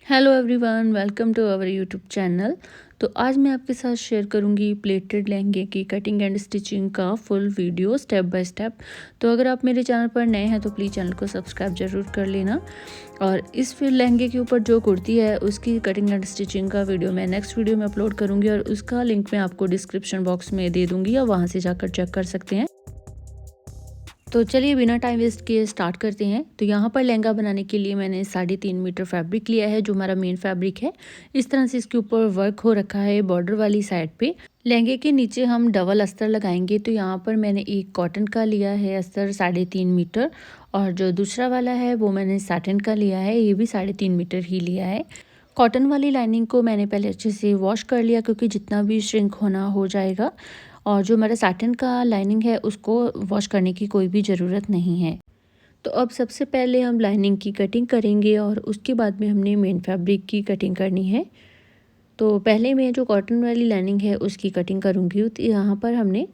Hello everyone, welcome to our YouTube channel. तो आज मैं आपके साथ शेयर करूंगी प्लेटेड लहंगे की कटिंग एंड स्टिचिंग का full video step by step. तो अगर आप मेरे चैनल पर नए हैं तो प्लीज़ चैनल को सब्सक्राइब ज़रूर कर लेना। और इस फिर लहंगे के ऊपर जो कुर्ती है उसकी कटिंग एंड स्टिचिंग का वीडियो मैं नेक्स्ट वीडियो में अपलोड करूँगी और उसका लिंक मैं आपको डिस्क्रिप्शन बॉक्स में दे दूँगी, या वहाँ से जाकर चेक कर सकते हैं। तो चलिए बिना टाइम वेस्ट किए स्टार्ट करते हैं। तो यहाँ पर लहंगा बनाने के लिए मैंने 3.5 मीटर फैब्रिक लिया है, जो हमारा मेन फैब्रिक है। इस तरह से इसके ऊपर वर्क हो रखा है बॉर्डर वाली साइड पे। लहंगे के नीचे हम डबल अस्तर लगाएंगे। तो यहाँ पर मैंने एक कॉटन का लिया है अस्तर 3.5 मीटर, और जो दूसरा वाला है वो मैंने साटिन का लिया है, ये भी 3.5 मीटर ही लिया है। कॉटन वाली लाइनिंग को मैंने पहले अच्छे से वॉश कर लिया, क्योंकि जितना भी श्रिंक होना हो जाएगा। और जो मेरा साटिन का लाइनिंग है उसको वॉश करने की कोई भी ज़रूरत नहीं है। तो अब सबसे पहले हम लाइनिंग की कटिंग करेंगे और उसके बाद में हमने मेन फैब्रिक की कटिंग करनी है। तो पहले मैं जो कॉटन वाली लाइनिंग है उसकी कटिंग करूँगी। तो यहाँ पर हमने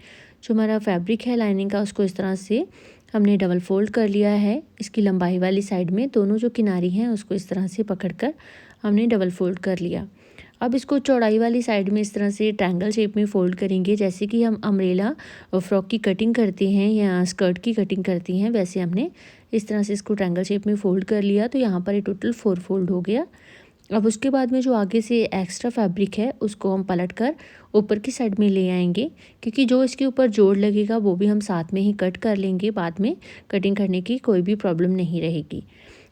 जो हमारा फैब्रिक है लाइनिंग का उसको इस तरह से हमने डबल फोल्ड कर लिया है। इसकी लंबाई वाली साइड में दोनों जो किनारी हैं उसको इस तरह से पकड़कर हमने डबल फोल्ड कर लिया। अब इसको चौड़ाई वाली साइड में इस तरह से ट्रायंगल शेप में फ़ोल्ड करेंगे, जैसे कि हम अम्ब्रेला फ्रॉक की कटिंग करते हैं या स्कर्ट की कटिंग करती हैं, वैसे हमने इस तरह से इसको ट्रायंगल शेप में फ़ोल्ड कर लिया। तो यहाँ पर ये टोटल 4 फोल्ड हो गया। अब उसके बाद में जो आगे से एक्स्ट्रा फैब्रिक है उसको हम पलट कर ऊपर की साइड में ले आएंगे, क्योंकि जो इसके ऊपर जोड़ लगेगा वो भी हम साथ में ही कट कर लेंगे। बाद में कटिंग करने की कोई भी प्रॉब्लम नहीं रहेगी।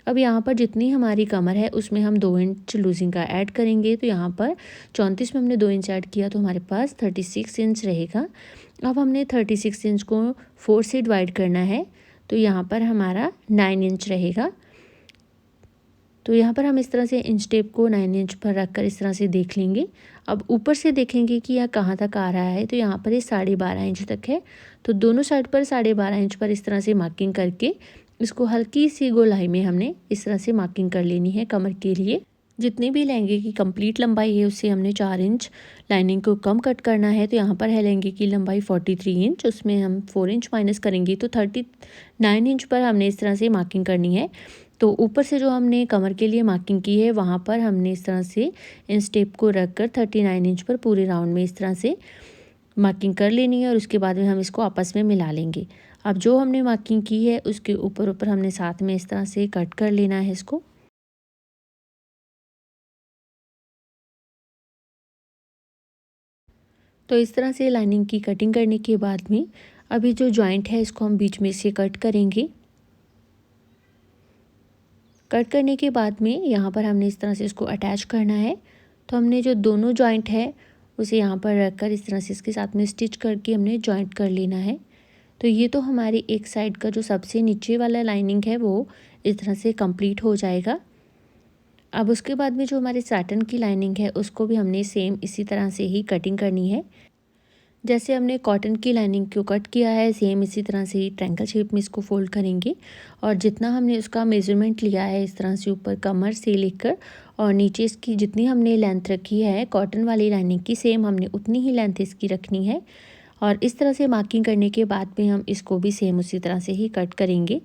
अब यहाँ पर जितनी हमारी कमर है उसमें हम 2 इंच लूजिंग का ऐड करेंगे। तो यहाँ पर 34 में हमने 2 इंच ऐड किया, तो हमारे पास 36 इंच रहेगा। अब हमने 36 इंच को 4 से डिवाइड करना है, तो यहाँ पर हमारा 9 इंच रहेगा। तो यहाँ पर हम इस तरह से इंच टेप को 9 इंच पर रख कर इस तरह से देख लेंगे। अब ऊपर से देखेंगे कि यह कहाँ तक आ रहा है। तो यहाँ पर ये 12.5 इंच तक है। तो दोनों साइड पर 12.5 इंच पर इस तरह से मार्किंग करके इसको हल्की सी गोलाई में हमने इस तरह से मार्किंग कर लेनी है कमर के लिए। जितनी भी लहंगे की कंप्लीट लंबाई है उससे हमने 4 इंच लाइनिंग को कम कट करना है। तो यहाँ पर है लहंगे की लंबाई 43 इंच, उसमें हम 4 इंच माइनस करेंगे, तो 39 इंच पर हमने इस तरह से मार्किंग करनी है। तो ऊपर से जो हमने कमर के लिए मार्किंग की है वहाँ पर हमने इस तरह से इन स्टेप को रख कर 39 इंच पर पूरे राउंड में इस तरह से मार्किंग कर लेनी है, और उसके बाद में हम इसको आपस में मिला लेंगे। अब जो हमने मार्किंग की है उसके ऊपर ऊपर हमने साथ में इस तरह से कट कर लेना है इसको। तो इस तरह से लाइनिंग की कटिंग करने के बाद में अभी जो जॉइंट है इसको हम बीच में से कट करेंगे। कट करने के बाद में यहाँ पर हमने इस तरह से इसको अटैच करना है। तो हमने जो दोनों जॉइंट है उसे यहाँ पर रख कर इस तरह से इसके साथ में स्टिच करके हमने जॉइंट कर लेना है। तो ये तो हमारी एक साइड का जो सबसे नीचे वाला लाइनिंग है वो इस तरह से कंप्लीट हो जाएगा। अब उसके बाद में जो हमारे साटन की लाइनिंग है उसको भी हमने सेम इसी तरह से ही कटिंग करनी है। जैसे हमने कॉटन की लाइनिंग को कट किया है सेम इसी तरह से ही ट्रायंगल शेप में इसको फोल्ड करेंगे। और जितना हमने उसका मेज़रमेंट लिया है इस तरह से ऊपर कमर से लेकर और नीचे इसकी जितनी हमने लेंथ रखी है कॉटन वाली लाइनिंग की, सेम हमने उतनी ही लेंथ इसकी रखनी है। और इस तरह से मार्किंग करने के बाद में हम इसको भी सेम उसी तरह से ही कट करेंगे।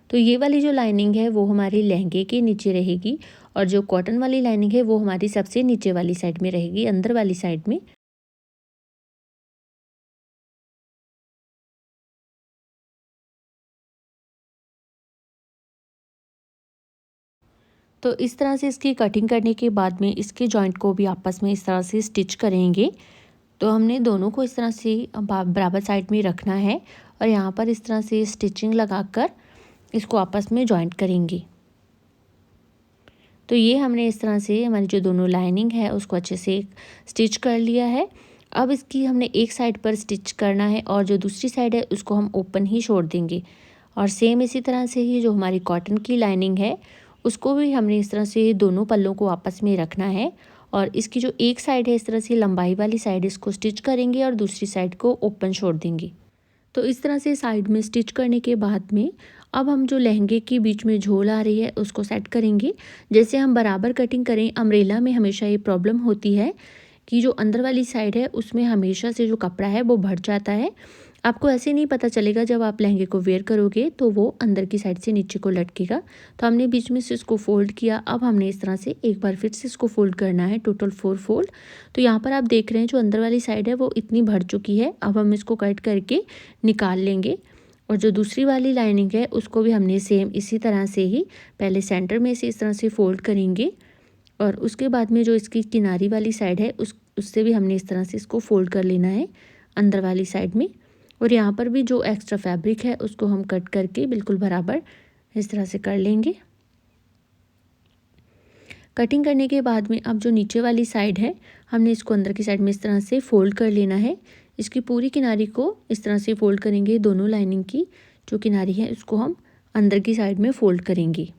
तो ये वाली जो लाइनिंग है वो हमारी लहंगे के नीचे रहेगी, और जो कॉटन वाली लाइनिंग है वो हमारी सबसे नीचे वाली साइड में रहेगी, अंदर वाली साइड में। तो इस तरह से इसकी कटिंग करने के बाद में इसके जॉइंट को भी आपस में इस तरह से स्टिच करेंगे। तो हमने दोनों को इस तरह से बराबर साइड में रखना है, और यहाँ पर इस तरह से स्टिचिंग लगाकर इसको आपस में जॉइंट करेंगे। तो ये हमने इस तरह से हमारी जो दोनों लाइनिंग है उसको अच्छे से स्टिच कर लिया है। अब इसकी हमने एक साइड पर स्टिच करना है और जो दूसरी साइड है उसको हम ओपन ही छोड़ देंगे। और सेम इसी तरह से ही जो हमारी कॉटन की लाइनिंग है उसको भी हमने इस तरह से दोनों पल्लों को आपस में रखना है, और इसकी जो एक साइड है इस तरह से लंबाई वाली साइड इसको स्टिच करेंगे और दूसरी साइड को ओपन छोड़ देंगे। तो इस तरह से साइड में स्टिच करने के बाद में अब हम जो लहंगे के बीच में झोल आ रही है उसको सेट करेंगे। जैसे हम बराबर कटिंग करें, अम्ब्रेला में हमेशा ये प्रॉब्लम होती है कि जो अंदर वाली साइड है उसमें हमेशा से जो कपड़ा है वो बढ़ जाता है। आपको ऐसे नहीं पता चलेगा, जब आप लहंगे को वेयर करोगे तो वो अंदर की साइड से नीचे को लटकेगा। तो हमने बीच में से इसको फोल्ड किया। अब हमने इस तरह से एक बार फिर से इसको फोल्ड करना है, टोटल 4 फोल्ड। तो यहाँ पर आप देख रहे हैं जो अंदर वाली साइड है वो इतनी भर चुकी है। अब हम इसको कट करके निकाल लेंगे। और जो दूसरी वाली लाइनिंग है उसको भी हमने सेम इसी तरह से ही पहले सेंटर में से इस तरह से फोल्ड करेंगे, और उसके बाद में जो इसकी किनारी वाली साइड है उससे भी हमने इस तरह से इसको फोल्ड कर लेना है अंदर वाली साइड में। और यहाँ पर भी जो एक्स्ट्रा फैब्रिक है उसको हम कट करके बिल्कुल बराबर इस तरह से कर लेंगे। कटिंग करने के बाद में अब जो नीचे वाली साइड है हमने इसको अंदर की साइड में इस तरह से फोल्ड कर लेना है। इसकी पूरी किनारी को इस तरह से फोल्ड करेंगे। दोनों लाइनिंग की जो किनारी है उसको हम अंदर की साइड में फोल्ड करेंगे।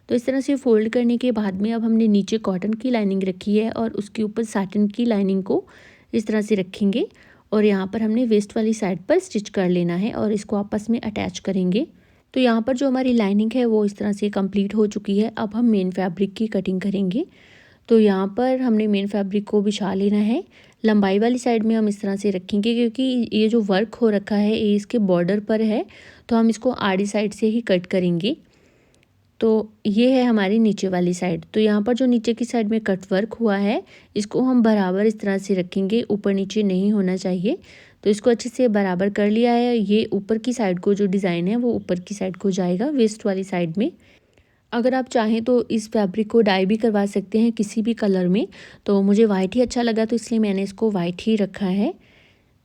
तो इस तरह से फोल्ड करने के बाद में अब हमने नीचे कॉटन की लाइनिंग रखी है और उसके ऊपर साटिन की लाइनिंग को इस तरह से रखेंगे, और यहाँ पर हमने वेस्ट वाली साइड पर स्टिच कर लेना है और इसको आपस में अटैच करेंगे। तो यहाँ पर जो हमारी लाइनिंग है वो इस तरह से कंप्लीट हो चुकी है। अब हम मेन फैब्रिक की कटिंग करेंगे। तो यहाँ पर हमने मेन फैब्रिक को बिछा लेना है। लंबाई वाली साइड में हम इस तरह से रखेंगे, क्योंकि ये जो वर्क हो रखा है ये इसके बॉर्डर पर है, तो हम इसको आड़ी साइड से ही कट करेंगे। तो ये है हमारी नीचे वाली साइड। तो यहाँ पर जो नीचे की साइड में कट वर्क हुआ है इसको हम बराबर इस तरह से रखेंगे, ऊपर नीचे नहीं होना चाहिए। तो इसको अच्छे से बराबर कर लिया है। ये ऊपर की साइड को जो डिज़ाइन है वो ऊपर की साइड को जाएगा वेस्ट वाली साइड में। अगर आप चाहें तो इस फैब्रिक को डाई भी करवा सकते हैं किसी भी कलर में। तो मुझे वाइट ही अच्छा लगा तो इसलिए मैंने इसको वाइट ही रखा है।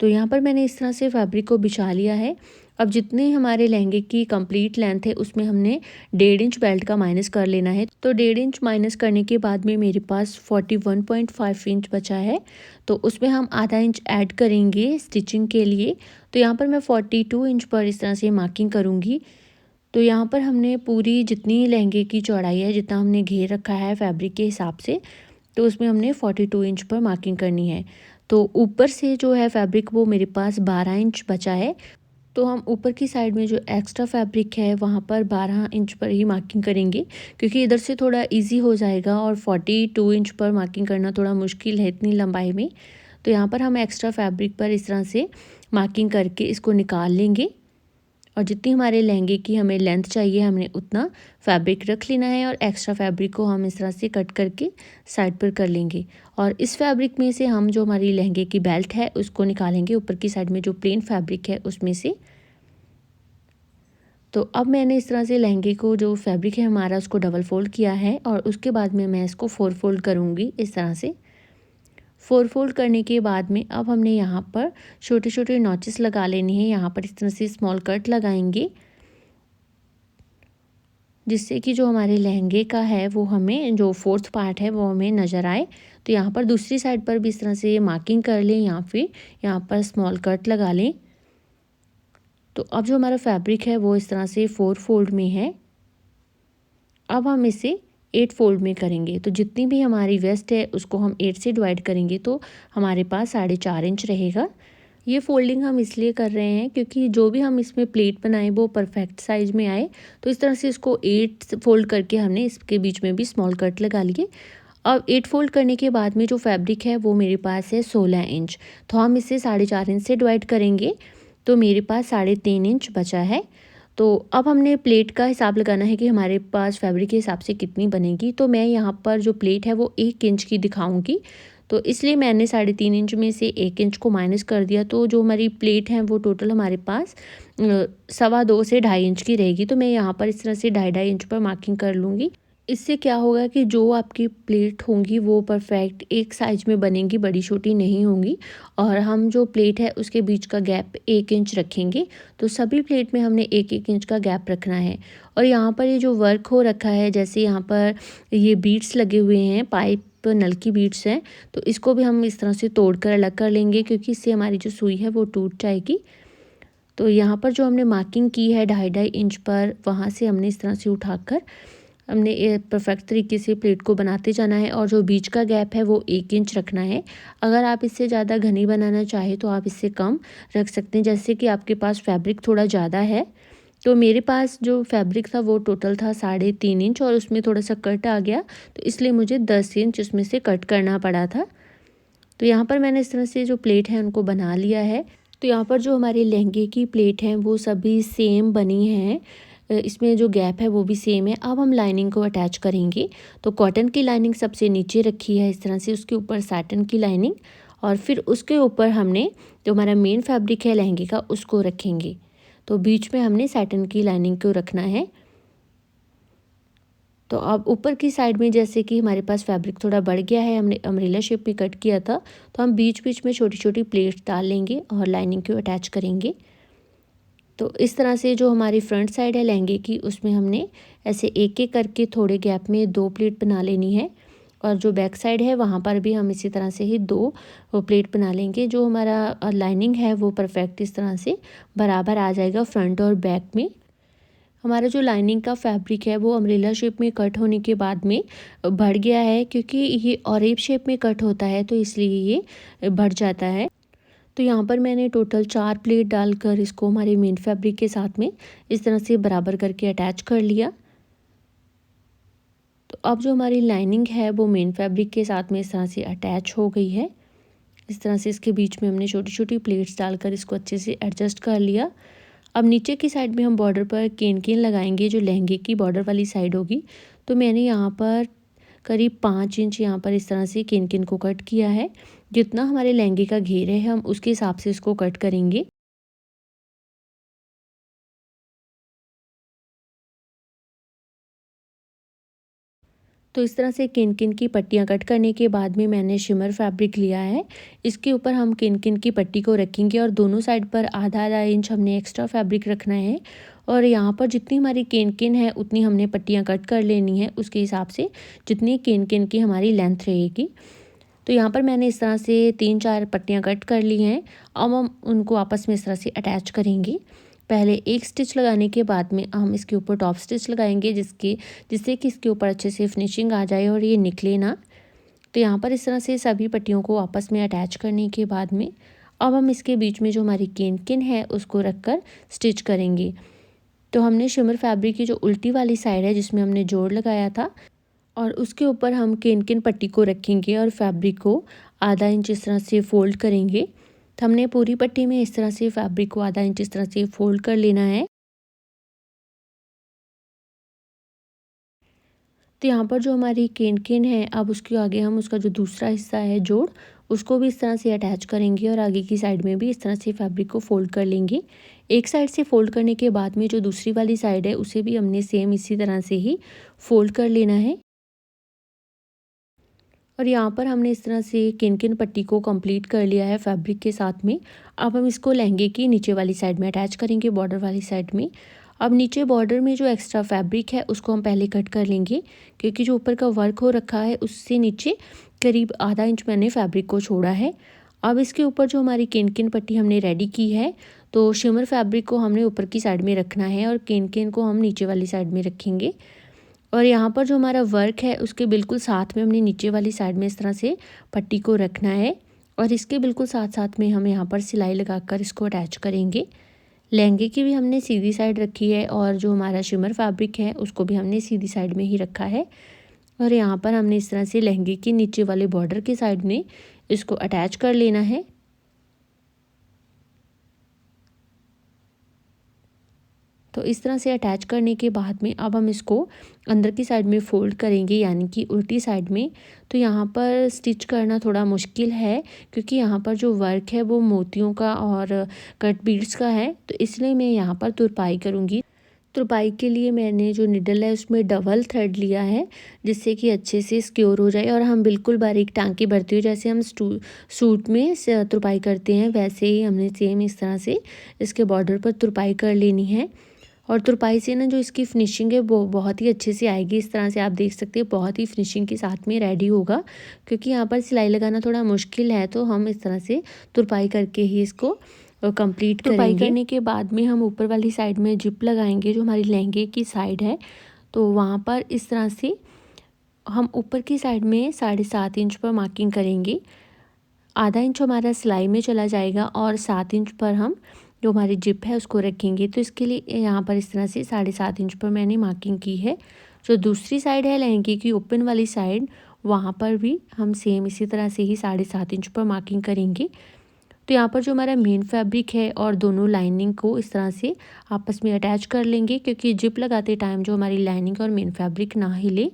तो यहाँ पर मैंने इस तरह से फैब्रिक को बिछा लिया है। अब जितने हमारे लहंगे की कंप्लीट लेंथ है उसमें हमने 1.5 इंच बेल्ट का माइनस कर लेना है। तो 1.5 इंच माइनस करने के बाद में मेरे पास 41.5 इंच बचा है। तो उसमें हम आधा इंच ऐड करेंगे स्टिचिंग के लिए। तो यहाँ पर मैं 42 इंच पर इस तरह से मार्किंग करूँगी। तो यहाँ पर हमने पूरी जितनी लहंगे की चौड़ाई है, जितना हमने घेर रखा है फैब्रिक के हिसाब से, तो उसमें हमने 42 इंच पर मार्किंग करनी है। तो ऊपर से जो है फैब्रिक वो मेरे पास 12 इंच बचा है। तो हम ऊपर की साइड में जो एक्स्ट्रा फैब्रिक है वहाँ पर 12 इंच पर ही मार्किंग करेंगे, क्योंकि इधर से थोड़ा इजी हो जाएगा और 42 इंच पर मार्किंग करना थोड़ा मुश्किल है इतनी लंबाई में। तो यहाँ पर हम एक्स्ट्रा फैब्रिक पर इस तरह से मार्किंग करके इसको निकाल लेंगे, और जितनी हमारे लहंगे की हमें लेंथ चाहिए हमने उतना फैब्रिक रख लेना है, और एक्स्ट्रा फैब्रिक को हम इस तरह से कट करके साइड पर कर लेंगे। और इस फैब्रिक में से हम जो हमारी लहंगे की बेल्ट है उसको निकालेंगे ऊपर की साइड में जो प्लेन फैब्रिक है उसमें से। तो अब मैंने इस तरह से लहंगे को जो फैब्रिक है हमारा उसको डबल फोल्ड किया है, और उसके बाद में मैं इसको 4 फोल्ड करूँगी इस तरह से। 4 फोल्ड करने के बाद में अब हमने यहाँ पर छोटे छोटे नॉचेस लगा लेने हैं। यहाँ पर इस तरह से स्मॉल कट लगाएंगे, जिससे कि जो हमारे लहंगे का है वो हमें जो 4th पार्ट है वो हमें नज़र आए। तो यहाँ पर दूसरी साइड पर भी इस तरह से मार्किंग कर लें, या फिर यहाँ पर स्मॉल कट लगा लें। तो अब जो हमारा फैब्रिक है वो इस तरह से 4 फोल्ड में है। अब हम इसे 8 फोल्ड में करेंगे। तो जितनी भी हमारी वेस्ट है उसको हम 8 से डिवाइड करेंगे तो हमारे पास 4.5 इंच रहेगा। ये फोल्डिंग हम इसलिए कर रहे हैं क्योंकि जो भी हम इसमें प्लेट बनाए वो परफेक्ट साइज में आए। तो इस तरह से इसको 8 फोल्ड करके हमने इसके बीच में भी स्मॉल कट लगा लिए। अब 8 फोल्ड करने के बाद में जो फैब्रिक है वो मेरे पास है 16 इंच। तो हम इसे 4.5 इंच से डिवाइड करेंगे तो मेरे पास 3.5 इंच बचा है। तो अब हमने प्लेट का हिसाब लगाना है कि हमारे पास फैब्रिक के हिसाब से कितनी बनेगी। तो मैं यहाँ पर जो प्लेट है वो 1 इंच की दिखाऊंगी, तो इसलिए मैंने 3.5 इंच में से 1 इंच को माइनस कर दिया। तो जो हमारी प्लेट है वो टोटल हमारे पास 2.25 से 2.5 इंच की रहेगी। तो मैं यहाँ पर इस तरह से 2.5 इंच पर मार्किंग कर लूँगी। इससे क्या होगा कि जो आपकी प्लेट होंगी वो परफेक्ट एक साइज में बनेंगी, बड़ी छोटी नहीं होंगी। और हम जो प्लेट है उसके बीच का गैप 1 इंच रखेंगे। तो सभी प्लेट में हमने 1-1 इंच का गैप रखना है। और यहाँ पर ये जो वर्क हो रखा है, जैसे यहाँ पर ये बीड्स लगे हुए हैं, पाइप नल की बीड्स हैं, तो इसको भी हम इस तरह से तोड़ कर अलग कर लेंगे, क्योंकि इससे हमारी जो सुई है वो टूट जाएगी। तो यहाँ पर जो हमने मार्किंग की है 2.5 इंच पर, वहाँ से हमने इस तरह से उठाकर हमने ये परफेक्ट तरीके से प्लेट को बनाते जाना है। और जो बीच का गैप है वो 1 इंच रखना है। अगर आप इससे ज़्यादा घनी बनाना चाहें तो आप इससे कम रख सकते हैं, जैसे कि आपके पास फैब्रिक थोड़ा ज़्यादा है। तो मेरे पास जो फैब्रिक था वो टोटल था 3.5 इंच, और उसमें थोड़ा सा कट आ गया, तो इसलिए मुझे 10 इंच उसमें से कट करना पड़ा था। तो यहाँ पर मैंने इस तरह से जो प्लेट है उनको बना लिया है। तो यहाँ पर जो हमारे लहंगे की प्लेट हैं वो सभी सेम बनी हैं, इसमें जो गैप है वो भी सेम है। अब हम लाइनिंग को अटैच करेंगे। तो कॉटन की लाइनिंग सबसे नीचे रखी है इस तरह से, उसके ऊपर सैटिन की लाइनिंग, और फिर उसके ऊपर हमने जो हमारा मेन फैब्रिक है लहंगे का उसको रखेंगे। तो बीच में हमने सैटिन की लाइनिंग को रखना है। तो अब ऊपर की साइड में जैसे कि हमारे पास फैब्रिक थोड़ा बढ़ गया है, हमने अम्ब्रेला शेप में कट किया था, तो हम बीच बीच में छोटी छोटी प्लेट्स डाल लेंगे और लाइनिंग को अटैच करेंगे। तो इस तरह से जो हमारी फ्रंट साइड है लहंगे की, उसमें हमने ऐसे एक एक करके थोड़े गैप में 2 प्लेट बना लेनी है, और जो बैक साइड है वहाँ पर भी हम इसी तरह से ही 2 प्लेट बना लेंगे। जो हमारा लाइनिंग है वो परफेक्ट इस तरह से बराबर आ जाएगा फ्रंट और बैक में। हमारा जो लाइनिंग का फैब्रिक है वो अम्ब्रेला शेप में कट होने के बाद में बढ़ गया है, क्योंकि ये ऑरेप शेप में कट होता है तो इसलिए ये बढ़ जाता है। तो यहाँ पर मैंने टोटल 4 प्लेट डालकर इसको हमारे मेन फैब्रिक के साथ में इस तरह से बराबर करके अटैच कर लिया। तो अब जो हमारी लाइनिंग है वो मेन फैब्रिक के साथ में इस तरह से अटैच हो गई है। इस तरह से इसके बीच में हमने छोटी छोटी प्लेट्स डालकर इसको अच्छे से एडजस्ट कर लिया। अब नीचे की साइड में हम बॉर्डर पर केन केन लगाएंगे, जो लहंगे की बॉर्डर वाली साइड होगी। तो मैंने यहाँ पर करीब 5 इंच यहाँ पर इस तरह से केन केन को कट किया है। जितना हमारे लहंगे का घेर है हम उसके हिसाब से इसको कट करेंगे। तो इस तरह से किन किन की पट्टियाँ कट करने के बाद में मैंने शिमर फैब्रिक लिया है। इसके ऊपर हम किन किन की पट्टी को रखेंगे, और दोनों साइड पर आधा आधा इंच हमने एक्स्ट्रा फैब्रिक रखना है। और यहाँ पर जितनी हमारी केन केन है उतनी हमने पट्टियाँ कट कर लेनी है, उसके हिसाब से जितनी केन केन की हमारी लेंथ रहेगी। तो यहाँ पर मैंने इस तरह से 3-4 पट्टियाँ कट कर ली हैं। अब हम उनको आपस में इस तरह से अटैच करेंगे। पहले एक स्टिच लगाने के बाद में हम इसके ऊपर टॉप स्टिच लगाएंगे, जिससे कि इसके ऊपर अच्छे से फिनिशिंग आ जाए और ये निकले ना। तो यहाँ पर इस तरह से सभी पट्टियों को आपस में अटैच करने के बाद में अब हम इसके बीच में जो हमारी केन केन है उसको रख कर स्टिच करेंगे। तो हमने शिमर फैब्रिक की जो उल्टी वाली साइड है जिसमें हमने जोड़ लगाया था, और उसके ऊपर हम केन केन पट्टी को रखेंगे और फैब्रिक को आधा इंच इस तरह से फोल्ड करेंगे। तो हमने पूरी पट्टी में इस तरह से फैब्रिक को आधा इंच इस तरह से फोल्ड कर लेना है। तो यहाँ पर जो हमारी केन केन है, अब उसके आगे हम उसका जो दूसरा हिस्सा है जोड़, उसको भी इस तरह से अटैच करेंगे, और आगे की साइड में भी इस तरह से फैब्रिक को फोल्ड कर लेंगे। एक साइड से फोल्ड करने के बाद में जो दूसरी वाली साइड है उसे भी हमने सेम इसी तरह से ही फोल्ड कर लेना है। और यहाँ पर हमने इस तरह से किन किन पट्टी को कंप्लीट कर लिया है फैब्रिक के साथ में। अब हम इसको लहंगे की नीचे वाली साइड में अटैच करेंगे, बॉर्डर वाली साइड में। अब नीचे बॉर्डर में जो एक्स्ट्रा फैब्रिक है उसको हम पहले कट कर लेंगे, क्योंकि जो ऊपर का वर्क हो रखा है उससे नीचे करीब आधा इंच मैंने फैब्रिक को छोड़ा है। अब इसके ऊपर जो हमारी किन किन पट्टी हमने रेडी की है, तो शिमर फैब्रिक को हमने ऊपर की साइड में रखना है और किन किन को हम नीचे वाली साइड में रखेंगे। और यहाँ पर जो हमारा वर्क है उसके बिल्कुल साथ में हमने नीचे वाली साइड में इस तरह से पट्टी को रखना है, और इसके बिल्कुल साथ साथ में हम यहाँ पर सिलाई लगाकर इसको अटैच करेंगे। लहंगे की भी हमने सीधी साइड रखी है, और जो हमारा शिमर फैब्रिक है उसको भी हमने सीधी साइड में ही रखा है। और यहाँ पर हमने इस तरह से लहंगे के नीचे वाले बॉर्डर की साइड में इसको अटैच कर लेना है। तो इस तरह से अटैच करने के बाद में अब हम इसको अंदर की साइड में फ़ोल्ड करेंगे, यानी कि उल्टी साइड में। तो यहाँ पर स्टिच करना थोड़ा मुश्किल है, क्योंकि यहाँ पर जो वर्क है वो मोतियों का और कट बीड्स का है, तो इसलिए मैं यहाँ पर तुरपाई करूँगी। तुरपाई के लिए मैंने जो निडल है उसमें डबल थ्रेड लिया है, जिससे कि अच्छे से सिक्योर हो जाए और हम बिल्कुल बारीक टाँके भरते हो जैसे हम सूट में तुरपाई करते हैं, वैसे ही हमने सेम इस तरह से इसके बॉर्डर पर तुरपाई कर लेनी है। और तुरपाई से ना जो इसकी फिनिशिंग है वो बहुत ही अच्छे से आएगी। इस तरह से आप देख सकते हैं बहुत ही फिनिशिंग के साथ में रेडी होगा, क्योंकि यहाँ पर सिलाई लगाना थोड़ा मुश्किल है, तो हम इस तरह से तुरपाई करके ही इसको कंप्लीट करेंगे। तुरपाई करने के बाद में हम ऊपर वाली साइड में जिप लगाएंगे, जो हमारी लहंगे की साइड है। तो वहाँ पर इस तरह से हम ऊपर की साइड में 7.5 इंच पर मार्किंग करेंगे। आधा इंच हमारा सिलाई में चला जाएगा, और 7 इंच पर हम जो हमारी जिप है उसको रखेंगे। तो इसके लिए यहाँ पर इस तरह से 7.5 इंच पर मैंने मार्किंग की है। जो दूसरी साइड है लहंगे की ओपन वाली साइड, वहाँ पर भी हम सेम इसी तरह से ही 7.5 इंच पर मार्किंग करेंगे। तो यहाँ पर जो हमारा मेन फैब्रिक है और दोनों लाइनिंग को इस तरह से आपस में अटैच कर लेंगे, क्योंकि जिप लगाते टाइम जो हमारी लाइनिंग और मेन फैब्रिक ना हिले।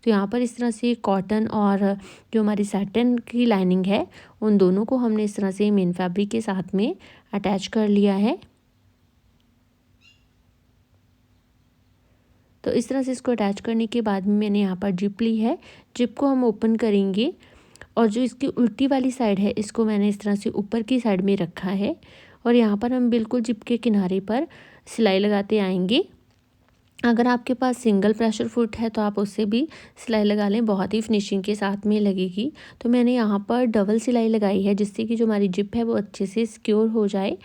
तो यहाँ पर इस तरह से कॉटन और जो हमारी सैटिन की लाइनिंग है उन दोनों को हमने इस तरह से मेन फैब्रिक के साथ में अटैच कर लिया है। तो इस तरह से इसको अटैच करने के बाद में मैंने यहाँ पर जिप ली है। जिप को हम ओपन करेंगे और जो इसकी उल्टी वाली साइड है इसको मैंने इस तरह से ऊपर की साइड में रखा है और यहाँ पर हम बिल्कुल जिप के किनारे पर सिलाई लगाते आएंगे। अगर आपके पास सिंगल प्रेशर फुट है तो आप उससे भी सिलाई लगा लें, बहुत ही फिनिशिंग के साथ में लगेगी। तो मैंने यहाँ पर डबल सिलाई लगाई है जिससे कि जो हमारी जिप है वो अच्छे से सिक्योर हो जाए।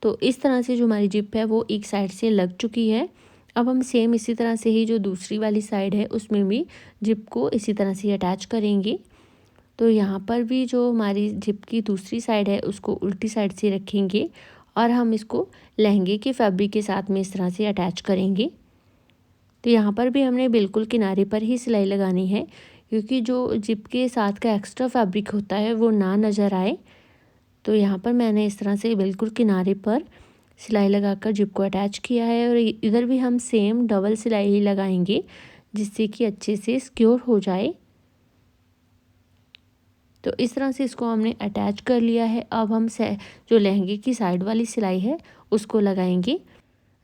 तो इस तरह से जो हमारी जिप है वो एक साइड से लग चुकी है। अब हम सेम इसी तरह से ही जो दूसरी वाली साइड है उसमें भी जिप को इसी तरह से अटैच करेंगे। तो यहाँ पर भी जो हमारी जिप की दूसरी साइड है उसको उल्टी साइड से रखेंगे और हम इसको लहंगे के फैब्रिक के साथ में इस तरह से अटैच करेंगे। तो यहाँ पर भी हमने बिल्कुल किनारे पर ही सिलाई लगानी है, क्योंकि जो जिप के साथ का एक्स्ट्रा फैब्रिक होता है वो ना नज़र आए। तो यहाँ पर मैंने इस तरह से बिल्कुल किनारे पर सिलाई लगाकर जिप को अटैच किया है और इधर भी हम सेम डबल सिलाई ही लगाएंगे जिससे कि अच्छे से सिक्योर हो जाए। तो इस तरह से इसको हमने अटैच कर लिया है। अब हम जो लहंगे की साइड वाली सिलाई है उसको लगाएंगे।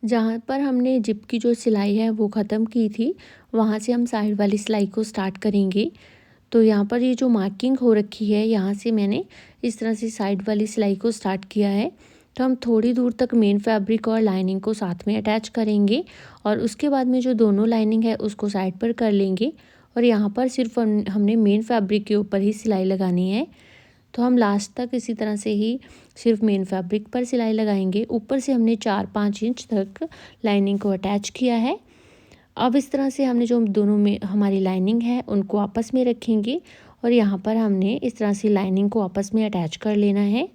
जहाँ पर हमने जिप की जो सिलाई है वो ख़त्म की थी वहाँ से हम साइड वाली सिलाई को स्टार्ट करेंगे। तो यहाँ पर ये जो मार्किंग हो रखी है यहाँ से मैंने इस तरह से साइड वाली सिलाई को स्टार्ट किया है। तो हम थोड़ी दूर तक मेन फैब्रिक और लाइनिंग को साथ में अटैच करेंगे और उसके बाद में जो दोनों लाइनिंग है उसको साइड पर कर लेंगे और यहाँ पर सिर्फ हमने मेन फैब्रिक के ऊपर ही सिलाई लगानी है। तो हम लास्ट तक इसी तरह से ही सिर्फ मेन फैब्रिक पर सिलाई लगाएंगे। ऊपर से हमने 4-5 इंच तक लाइनिंग को अटैच किया है। अब इस तरह से हमने जो दोनों में हमारी लाइनिंग है उनको आपस में रखेंगे और यहाँ पर हमने इस तरह से लाइनिंग को आपस में अटैच कर लेना है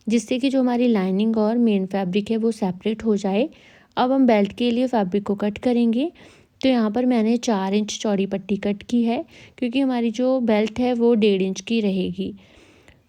जिससे कि जो हमारी लाइनिंग और मेन फैब्रिक है वो सेपरेट हो जाए। अब हम बेल्ट के लिए फैब्रिक को कट करेंगे। तो यहाँ पर मैंने 4 इंच चौड़ी पट्टी कट की है, क्योंकि हमारी जो बेल्ट है वो 1.5 इंच की रहेगी।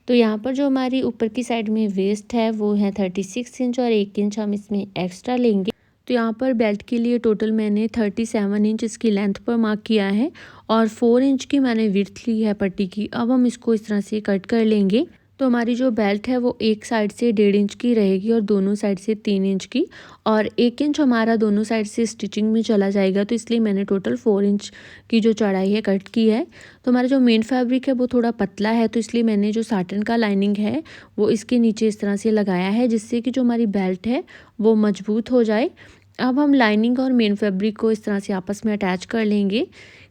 तो यहाँ पर जो हमारी ऊपर की साइड में वेस्ट है वो है 36 इंच और 1 इंच हम इसमें एक्स्ट्रा लेंगे। तो यहाँ पर बेल्ट के लिए टोटल मैंने 37 इंच इसकी लेंथ पर मार्क किया है और 4 इंच की मैंने विड्थ ली है पट्टी की। अब हम इसको इस तरह से कट कर लेंगे। तो हमारी जो बेल्ट है वो एक साइड से 1.5 इंच की रहेगी और दोनों साइड से 3 इंच की, और 1 इंच हमारा दोनों साइड से स्टिचिंग में चला जाएगा। तो इसलिए मैंने टोटल 4 इंच की जो चौड़ाई है कट की है। तो हमारा जो मेन फैब्रिक है वो थोड़ा पतला है, तो इसलिए मैंने जो साटन का लाइनिंग है वो इसके नीचे इस तरह से लगाया है जिससे कि जो हमारी बेल्ट है वो मजबूत हो जाए। अब हम लाइनिंग और मेन फैब्रिक को इस तरह से आपस में अटैच कर लेंगे,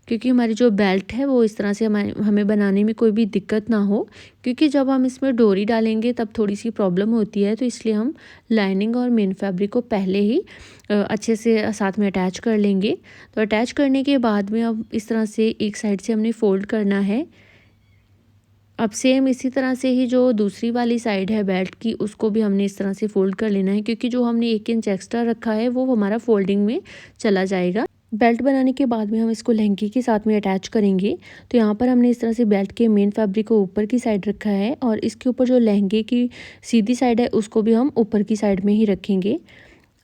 क्योंकि हमारी जो बेल्ट है वो इस तरह से हमें बनाने में कोई भी दिक्कत ना हो, क्योंकि जब हम इसमें डोरी डालेंगे तब थोड़ी सी प्रॉब्लम होती है। तो इसलिए हम लाइनिंग और मेन फैब्रिक को पहले ही अच्छे से साथ में अटैच कर लेंगे। तो अटैच करने के बाद में अब इस तरह से एक साइड से हमने फ़ोल्ड करना है। अब सेम इसी तरह से ही जो दूसरी वाली साइड है बेल्ट की उसको भी हमने इस तरह से फ़ोल्ड कर लेना है, क्योंकि जो हमने 1 इंच एक्स्ट्रा रखा है वो हमारा फोल्डिंग में चला जाएगा। बेल्ट बनाने के बाद में हम इसको लहंगे के साथ में अटैच करेंगे। तो यहाँ पर हमने इस तरह से बेल्ट के मेन फैब्रिक को ऊपर की साइड रखा है और इसके ऊपर जो लहंगे की सीधी साइड है उसको भी हम ऊपर की साइड में ही रखेंगे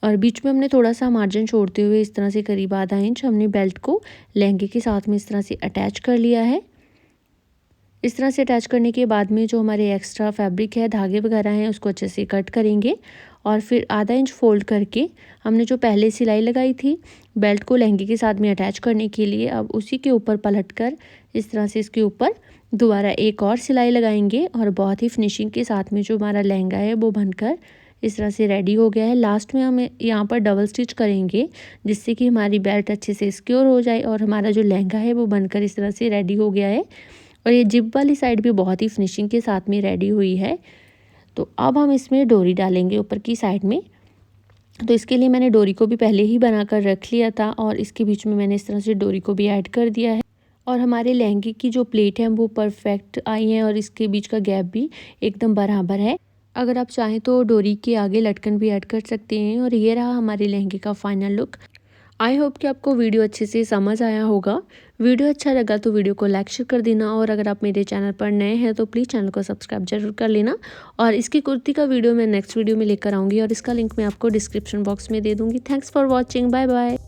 और बीच में हमने थोड़ा सा मार्जिन छोड़ते हुए इस तरह से करीब आधा इंच हमने बेल्ट को लहंगे के साथ में इस तरह से अटैच कर लिया है। इस तरह से अटैच करने के बाद में जो हमारे एक्स्ट्रा फैब्रिक है, धागे वगैरह हैं, उसको अच्छे से कट करेंगे और फिर आधा इंच फोल्ड करके हमने जो पहले सिलाई लगाई थी बेल्ट को लहंगे के साथ में अटैच करने के लिए, अब उसी के ऊपर पलटकर इस तरह से इसके ऊपर दोबारा एक और सिलाई लगाएंगे और बहुत ही फिनिशिंग के साथ में जो हमारा लहंगा है वो बनकर इस तरह से रेडी हो गया है। लास्ट में हम यहाँ पर डबल स्टिच करेंगे जिससे कि हमारी बेल्ट अच्छे से सिक्योर हो जाए और हमारा जो लहंगा है वो बनकर इस तरह से रेडी हो गया है। और ये जिप वाली साइड भी बहुत ही फिनिशिंग के साथ में रेडी हुई है। तो अब हम इसमें डोरी डालेंगे ऊपर की साइड में। तो इसके लिए मैंने डोरी को भी पहले ही बनाकर रख लिया था और इसके बीच में मैंने इस तरह से डोरी को भी ऐड कर दिया है और हमारे लहंगे की जो प्लेट है वो परफेक्ट आई है और इसके बीच का गैप भी एकदम बराबर है। अगर आप चाहें तो डोरी के आगे लटकन भी ऐड कर सकते हैं। और ये रहा हमारे लहंगे का फाइनल लुक। आई होप कि आपको वीडियो अच्छे से समझ आया होगा। वीडियो अच्छा लगा तो वीडियो को लाइक शेयर कर देना, और अगर आप मेरे चैनल पर नए हैं तो प्लीज़ चैनल को सब्सक्राइब जरूर कर लेना। और इसकी कुर्ती का वीडियो मैं नेक्स्ट वीडियो में लेकर आऊँगी, और इसका लिंक मैं आपको डिस्क्रिप्शन बॉक्स में दे दूँगी। Thanks for watching, bye bye.